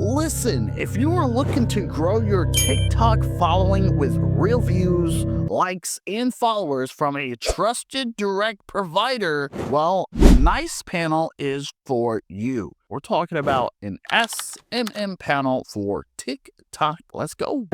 Listen, if you are looking to grow your TikTok following with real views, likes, and followers from a trusted direct provider, well, Nicepanel is for you. We're talking about an SMM panel for TikTok. Let's go.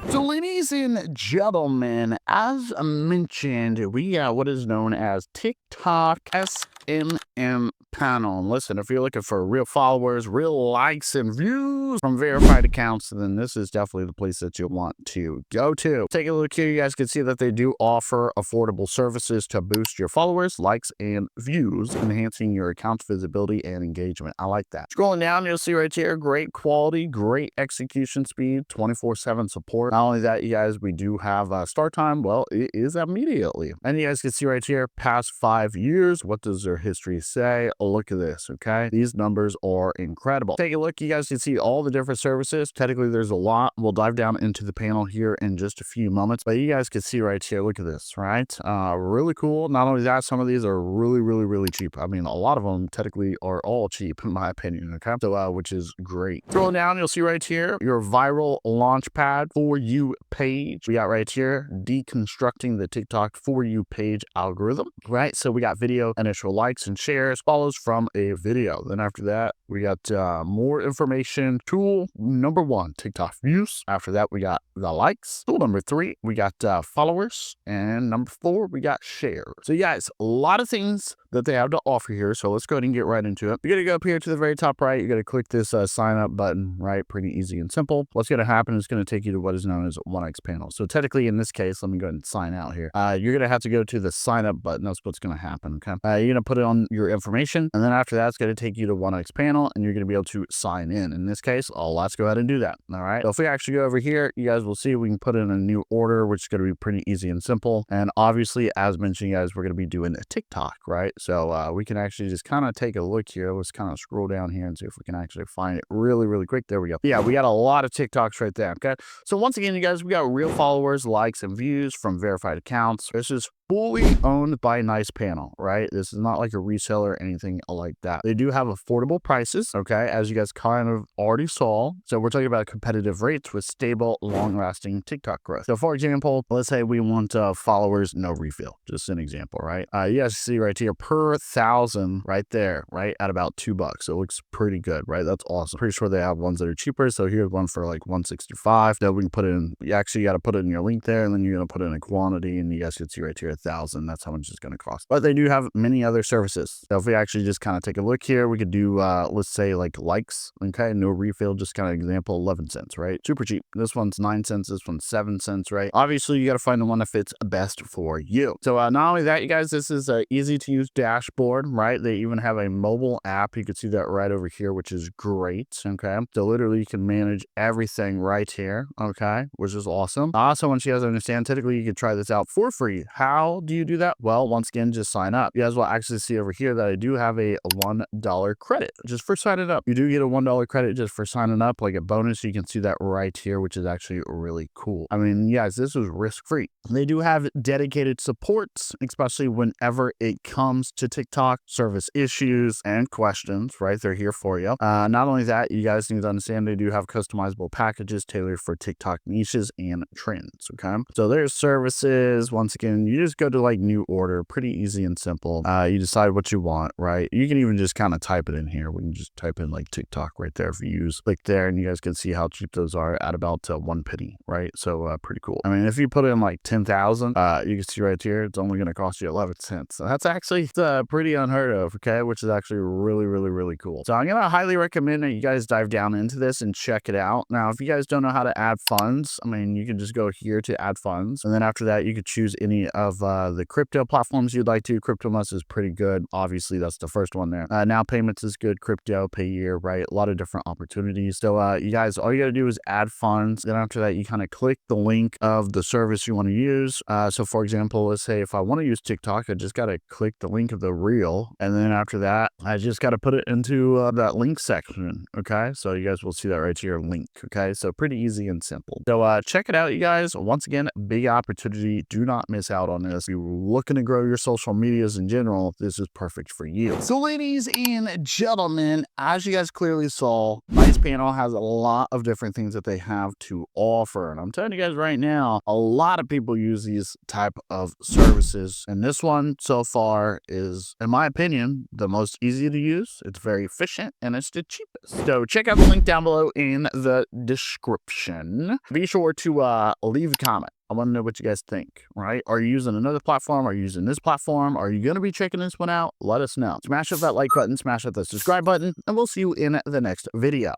So, ladies and gentlemen, as mentioned, we got what is known as TikTok SMM Panel. And listen, if you're looking for real followers, real likes, and views from verified accounts, then this is definitely the place that you want to go to. Take a look here. You guys can see that they do offer affordable services to boost your followers, likes, and views, enhancing your account's visibility and engagement. I like that. Scrolling down, you'll see right here, great quality, great execution speed, 24/7 support. Not only that, you guys, we do have start time. Well, it is immediately. And you guys can see right here, past 5 years. What does their history say? Look at this, okay? These numbers are incredible. Take a look. You guys can see all the different services. Technically, there's a lot. We'll dive down into the panel here in just a few moments. But you guys can see right here, look at this, right? Really cool. Not only that, some of these are really cheap. I mean, a lot of them technically are all cheap, in my opinion, okay? So, which is great. Scrolling down, you'll see right here, your viral Launchpad For You page. We got right here, deconstructing the TikTok For You page algorithm, right? So we got video, initial likes and shares, follows from a video. Then after that, we got more information. Tool number 1, TikTok views. After that, we got the likes. Tool number 3, we got followers. And number 4, we got shares. So guys, a lot of things that they have to offer here. So let's go ahead and get right into it. You're going to go up here to the very top right. You're going to click this sign up button, right? Pretty easy and simple. What's going to happen is going to take you to what is known as Nicepanel. So technically in this case, let me go ahead and sign out here. You're going to have to go to the sign up button. That's what's going to happen. Okay. You're going to put it on your information. And then after that, it's going to take you to Nicepanel and you're going to be able to sign in. In this case, let's go ahead and do that. All right. So if we actually go over here, you guys will see we can put in a new order, which is going to be pretty easy and simple. And obviously, as mentioned, guys, we're going to be doing a TikTok, right? So we can actually just kind of take a look here. Let's kind of scroll down here and see if we can actually find it really quick. There we go. Yeah, we got a lot of TikToks right there. Okay. So once again, you guys, we got real followers, likes, and views from verified accounts. This is fully owned by Nicepanel, right? This is not like a reseller or anything like that. They do have affordable prices, okay, as you guys kind of already saw. So we're talking about competitive rates with stable, long-lasting TikTok growth. So for example, let's say we want followers, no refill. Just an example, right? You guys see right here, per 1,000 right there, right, at about $2. So it looks pretty good, right? That's awesome. Pretty sure they have ones that are cheaper. So here's one for like $165. Then we can put in, you actually got to put it in your link there, and then you're going to put in a quantity, and you guys can see right here, 1,000. That's how much it's going to cost. But they do have many other services. So if we actually just kind of take a look here, we could do, let's say like likes, okay, no refill, just kind of example, 11 cents, right? Super cheap. This one's 9 cents. This one's 7 cents, right? Obviously, you got to find the one that fits best for you. So not only that, you guys, this is an easy to use dashboard, right? They even have a mobile app. You can see that right over here, which is great, okay? So literally you can manage everything right here, okay, which is awesome. I also want you guys to understand, typically you can try this out for free. How do you do that? Well, once again, just sign up. You guys will actually see over here that I do have a $1 credit just for signing up. You do get a $1 credit just for signing up, like a bonus. You can see that right here, which is actually really cool. I mean, guys, this is risk-free. They do have dedicated supports, especially whenever it comes to TikTok service issues and questions, right? They're here for you. Not only that, you guys need to understand they do have customizable packages tailored for TikTok niches and trends, okay? So there's services. Once again, you just go to like new order, pretty easy and simple. You decide what you want, right? You can even just kind of type it in here. We can just type in like TikTok right there for views. Click there and you guys can see how cheap those are at about 1 penny, right? So pretty cool. I mean, if you put in like 10,000, you can see right here, it's only going to cost you 11 cents. So that's actually pretty unheard of, okay? Which is actually really cool. So I'm going to highly recommend that you guys dive down into this and check it out. Now, if you guys don't know how to add funds, I mean, you can just go here to add funds. And then after that, you could choose any of the crypto platforms you'd like to. CryptoMust is pretty good. Obviously, that's the first one there. Now Payments is good. Crypto, Payeer, right? A lot of different opportunities. So you guys, all you got to do is add funds. Then after that, you kind of click the link of the service you want to use. So for example, let's say if I want to use TikTok, I just got to click the link of the reel. And then after that, I just got to put it into that link section. Okay. So you guys will see that right here, link. Okay. So pretty easy and simple. So check it out, you guys. Once again, big opportunity. Do not miss out on this. business, if you're looking to grow your social medias in general, this is perfect for you. So ladies and gentlemen, as you guys clearly saw, Nicepanel has a lot of different things that they have to offer. And I'm telling you guys right now, a lot of people use these type of services. And this one so far is, in my opinion, the most easy to use. It's very efficient and it's the cheapest. So check out the link down below in the description. Be sure to leave a comment. I want to know what you guys think, right? Are you using another platform? Are you using this platform? Are you going to be checking this one out? Let us know. Smash up that like button, smash up that subscribe button, and we'll see you in the next video.